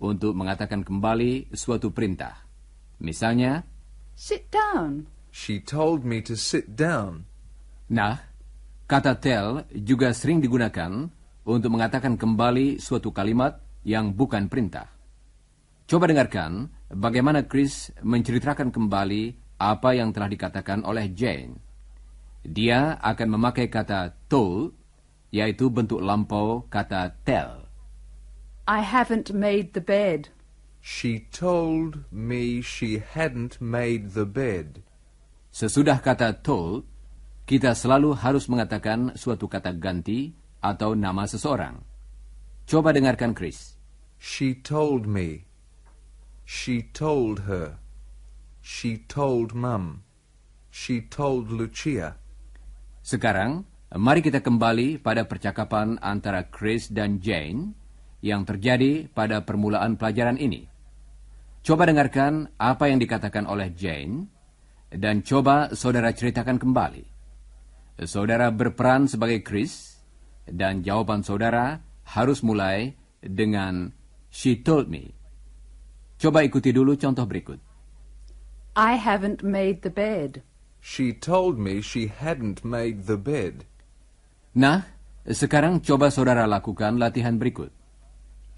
untuk mengatakan kembali suatu perintah. Misalnya, Sit down. She told me to sit down. nah, kata tell juga sering digunakan untuk mengatakan kembali suatu kalimat yang bukan perintah. Coba dengarkan bagaimana Chris menceritakan kembali apa yang telah dikatakan oleh Jane. Dia akan memakai kata told, yaitu bentuk lampau kata tell. I haven't made the bed. She told me she hadn't made the bed. Sesudah kata told, kita selalu harus mengatakan suatu kata ganti atau nama seseorang. Coba dengarkan Chris. She told me. She told her. She told Mum. She told Lucia. Sekarang, mari kita kembali pada percakapan antara Chris dan Jane yang terjadi pada permulaan pelajaran ini. Coba dengarkan apa yang dikatakan oleh Jane, dan coba saudara ceritakan kembali. Saudara berperan sebagai Chris, dan jawaban saudara harus mulai dengan she told me. Coba ikuti dulu contoh berikut. I haven't made the bed. She told me she hadn't made the bed. Nah, sekarang coba saudara lakukan latihan berikut.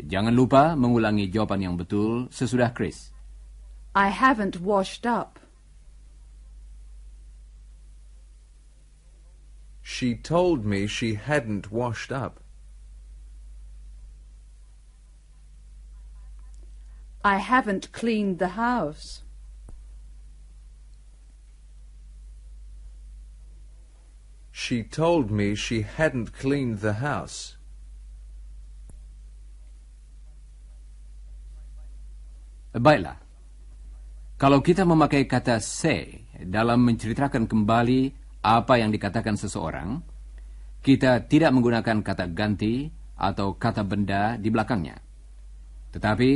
Jangan lupa mengulangi jawaban yang betul sesudah Chris. I haven't washed up. She told me she hadn't washed up. I haven't cleaned the house. She told me she hadn't cleaned the house. Baiklah, kalau kita memakai kata say dalam menceritakan kembali apa yang dikatakan seseorang, kita tidak menggunakan kata ganti atau kata benda di belakangnya. Tetapi,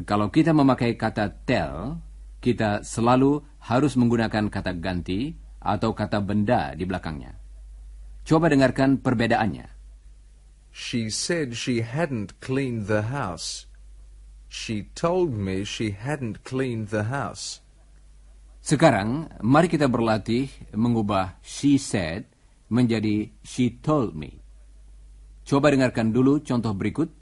kalau kita memakai kata tell, kita selalu harus menggunakan kata ganti atau kata benda di belakangnya. Coba dengarkan perbedaannya. She said she hadn't cleaned the house. She told me she hadn't cleaned the house. Sekarang, mari kita berlatih mengubah she said menjadi she told me. Coba dengarkan dulu contoh berikut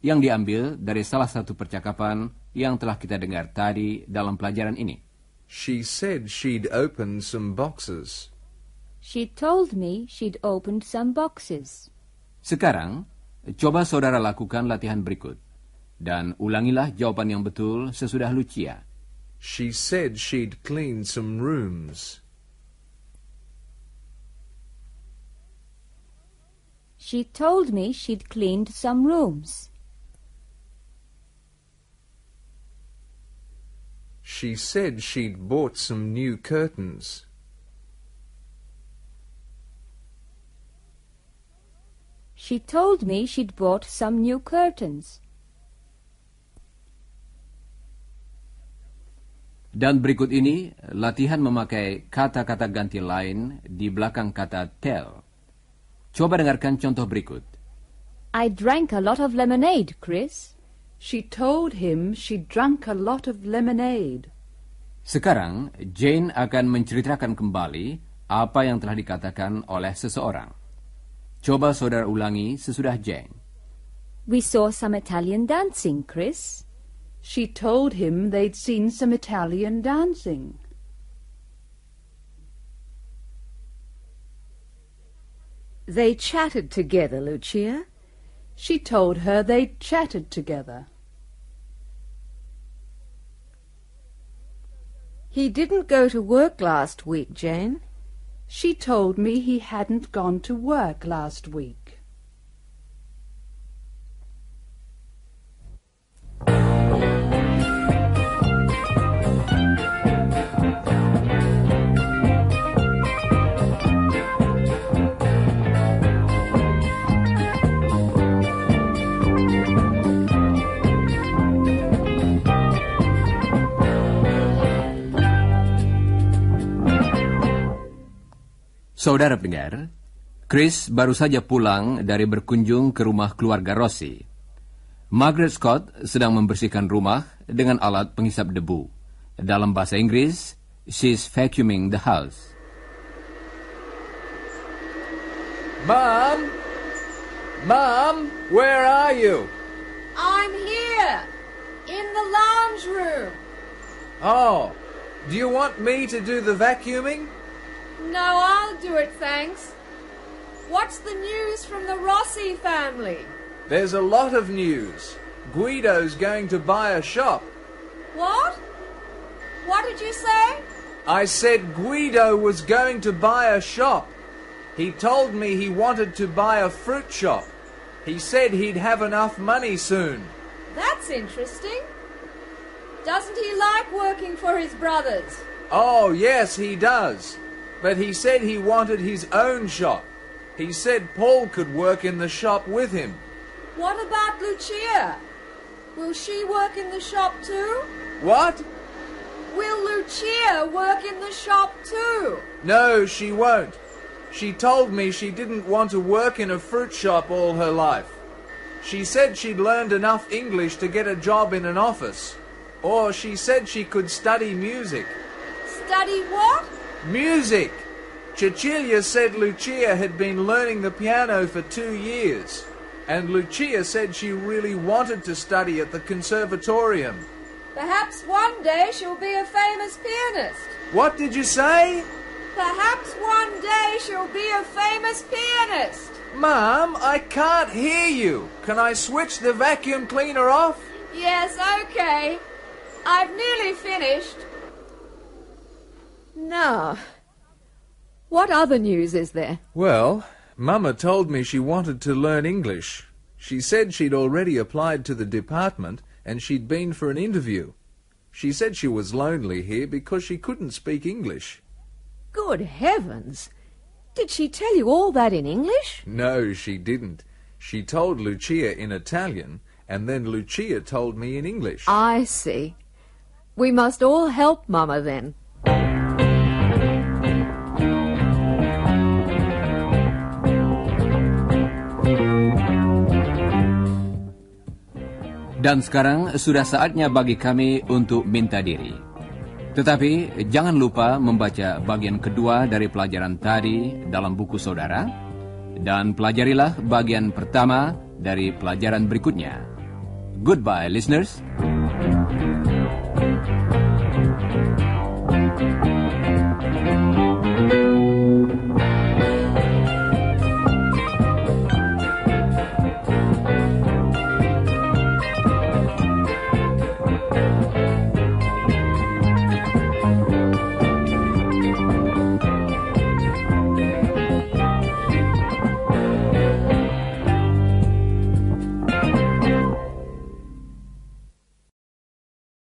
yang diambil dari salah satu percakapan yang telah kita dengar tadi dalam pelajaran ini. She said she'd opened some boxes. She told me she'd opened some boxes. Sekarang, coba saudara lakukan latihan berikut. Dan ulangilah jawaban yang betul sesudah Lucia. She said she'd cleaned some rooms. She told me she'd cleaned some rooms. She said she'd bought some new curtains. She told me she'd bought some new curtains. Dan berikut ini latihan memakai kata-kata ganti lain di belakang kata tell. Coba dengarkan contoh berikut. I drank a lot of lemonade, Chris. She told him she drank a lot of lemonade. Sekarang, Jane akan menceritakan kembali apa yang telah dikatakan oleh seseorang. Coba saudara ulangi sesudah Jane. We saw some Italian dancing, Chris. She told him they'd seen some Italian dancing. They chatted together, Lucia. She told her they'd chatted together. He didn't go to work last week, Jane. She told me he hadn't gone to work last week. Saudara pendengar, Chris baru saja pulang dari berkunjung ke rumah keluarga Rossi. Margaret Scott sedang membersihkan rumah dengan alat penghisap debu. Dalam bahasa Inggris, she's vacuuming the house. Mom? Mom, where are you? I'm here, in the lounge room. Oh, do you want me to do the vacuuming? No, I'll do it, thanks. What's the news from the Rossi family? There's a lot of news. Guido's going to buy a shop. What? What did you say? I said Guido was going to buy a shop. He told me he wanted to buy a fruit shop. He said he'd have enough money soon. That's interesting. Doesn't he like working for his brothers? Oh, yes, he does. But he said he wanted his own shop. He said Paul could work in the shop with him. What about Lucia? Will she work in the shop too? What? Will Lucia work in the shop too? No, she won't. She told me she didn't want to work in a fruit shop all her life. She said she'd learned enough English to get a job in an office. Or she said she could study music. Study what? Music! Cecilia said Lucia had been learning the piano for 2 years. And Lucia said she really wanted to study at the conservatorium. Perhaps one day she'll be a famous pianist. What did you say? Perhaps one day she'll be a famous pianist. Mom, I can't hear you. Can I switch the vacuum cleaner off? Yes, okay. I've nearly finished. Now, what other news is there? Well, Mama told me she wanted to learn English. She said she'd already applied to the department and she'd been for an interview. She said she was lonely here because she couldn't speak English. Good heavens! Did she tell you all that in English? No, she didn't. She told Lucia in Italian, and then Lucia told me in English. I see. We must all help Mama then. Dan sekarang sudah saatnya bagi kami untuk minta diri. Tetapi jangan lupa membaca bagian kedua dari pelajaran tadi dalam buku saudara, dan pelajarilah bagian pertama dari pelajaran berikutnya. Goodbye, listeners.